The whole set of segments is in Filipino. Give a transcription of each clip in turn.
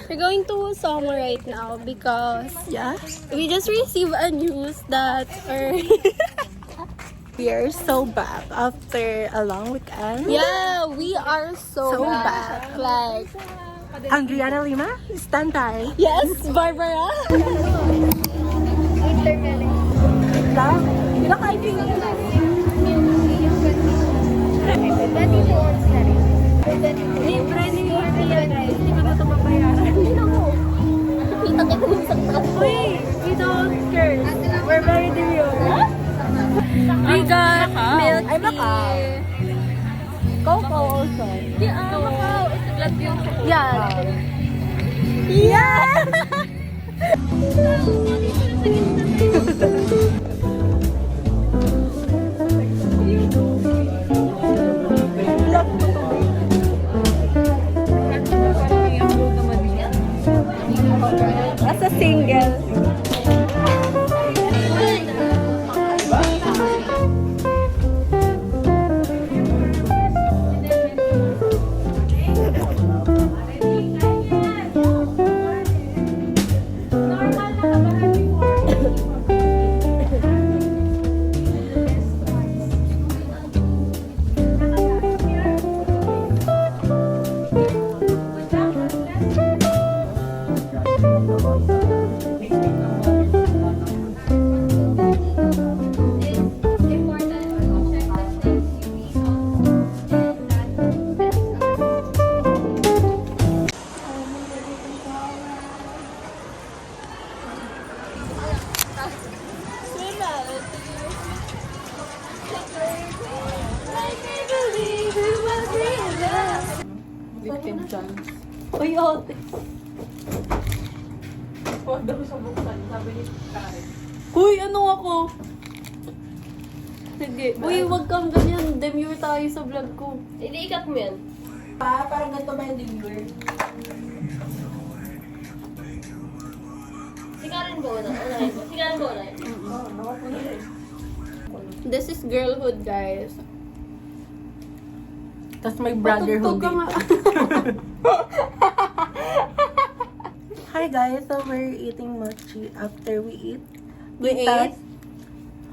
We're going to summer right now because we just received a news that We are so back after a long weekend. we are so back. Like, Andriana Lima, stand by. yes, Barbara. Libre ni Ian. Hindi ko na ito mabayaran. Hindi na ko. Kita kita mo sa taas. We don't curse. We're very demure. We got milk tea. I'm Macau. Coco also. Yeah, Macau. It's glad yung Yeah. As a single. Victim chance. Uy, ote. Huwag daw siya buksan, sabi ni Karen. Uy, ano ako? Sige. Uy, wag kang ganyan. Demure tayo sa vlog ko. Iniikat mo yan. Parang ganito ba yung demure? Sigarin ko na. Unahin mo. Sigarin ko na. This is girlhood, guys. Tapos may brotherhood Patugtog ka dito. nga. Hi guys, so we're eating mochi after we eat. We Titas- ate?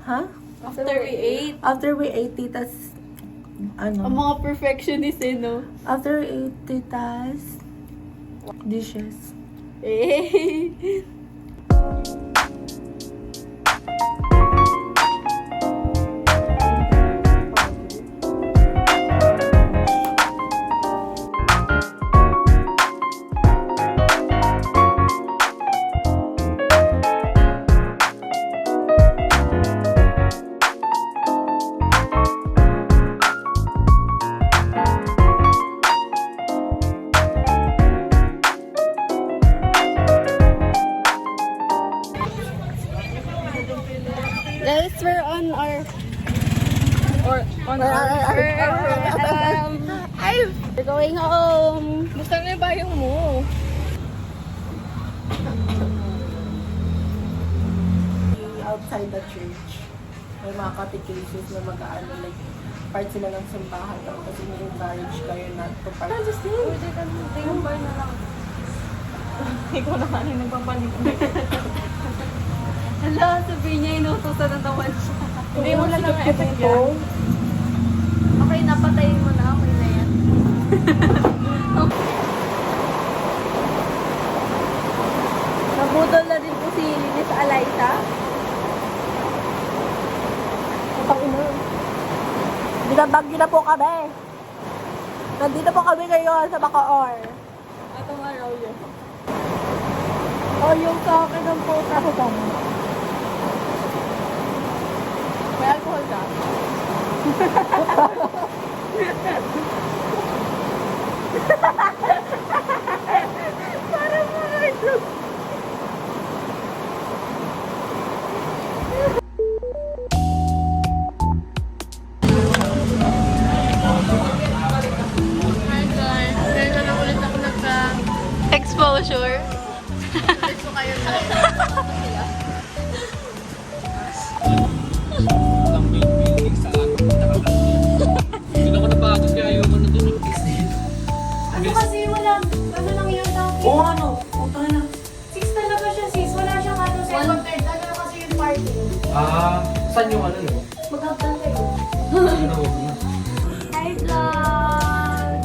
Huh? After we ate. After we ate, titas, Ang ano? mga perfectionist eh, no? After we ate, titas, dishes. Eh. Guys, we're on our we're going home. Gusto na ba yung mo? Outside the church, may mga catechesis na mag-aano, like, part sila ng simbahan daw kasi may-encourage kayo not to part. Pwede ka tingin ba na lang? Ikaw na kanina nagpapanik. Hala, sabihin niya inutusan ng tawan siya. Hindi mo lang ang effect ko. Okay, napatayin mo na. Okay na yan. Nabudol na din po si Miss Alayta. Binabagyo na po kami. Nandito po kami ngayon sa Bacoor. Ito nga raw yun. Oh, yung sa akin ng puta. May alcohol ka? Parang mga itlog. Hi guys, ngayon na lang ulit ako nagka-exposure. Gusto kayo na. Hindi ako napagod kaya ayaw ko na dun. Ano kasi wala ano lang yun daw. Oo, ano? Puta na. 6 talaga siya, sis. Wala siyang ano, second, third. Ano na kasi yung party. Saan yung ano yun? Magkaktan kayo. Ano, huwag na. Hi, vlog!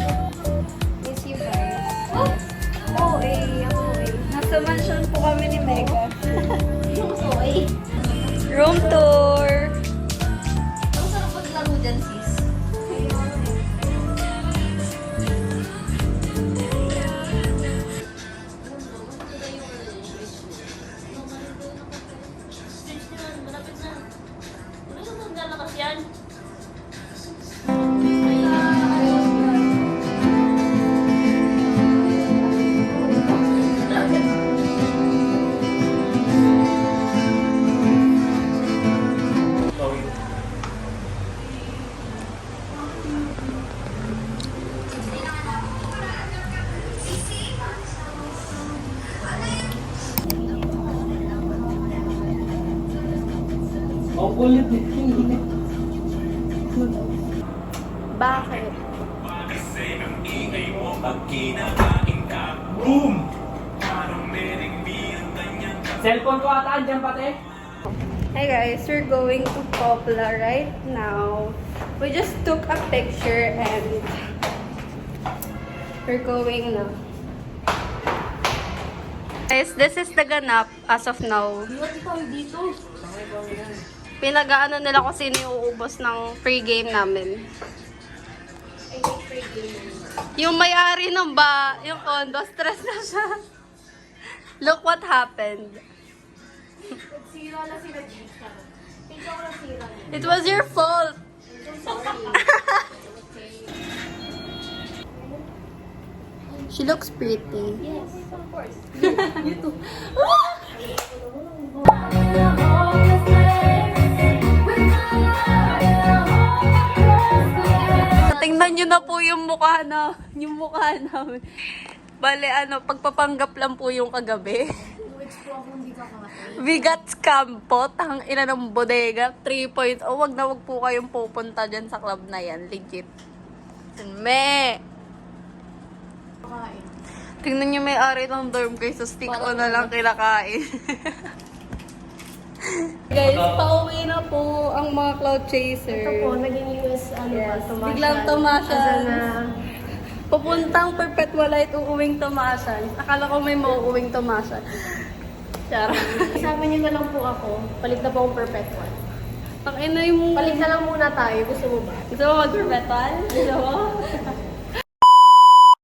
Miss you guys. Oh! Oo, ako Nasa mansion po kami ni Mega. Room tour! Ang sarap maglaro dyan, sis. Malapit na. Ano yung maglalakas yan? Ang kulit eh. Bakit? Boom! Cellphone ko ata, andyan pati. Hi guys, we're going to Popla right now. We just took a picture and we're going now. Guys, this is the ganap as of now. Pinag-aano nila kung sino yung uubos ng free game namin. Yung may-ari ng yung condo, stress na siya. Look what happened. Sira na sila, Gita. Pizza ko na sira. It was your fault. She looks pretty. Yes, of course. You too. Tingnan nyo na po yung mukha namin. Bale, pagpapanggap lang po yung kagabi. Bigat scam po, tang ina ng bodega, 3.0. Wag na wag po kayong pupunta dyan sa club na yan, legit. Me! Tingnan nyo may ari ng dorm guys, so stick on na lang kinakain. Guys, pauwi na po ang mga cloud chaser. Ito po, naging US, Yes, tumasyan. biglang tumasyan. Asa na? Pupuntang Perpetualite, uuwing tumasyan. Akala ko may mauuwing tumasyan. Charot. Kasama niyo na lang po ako. Palit na po akong perpetual. Ang ina yung... Palit na lang muna tayo. Gusto mo ba? Gusto mo mag-perpetual? Gusto mo?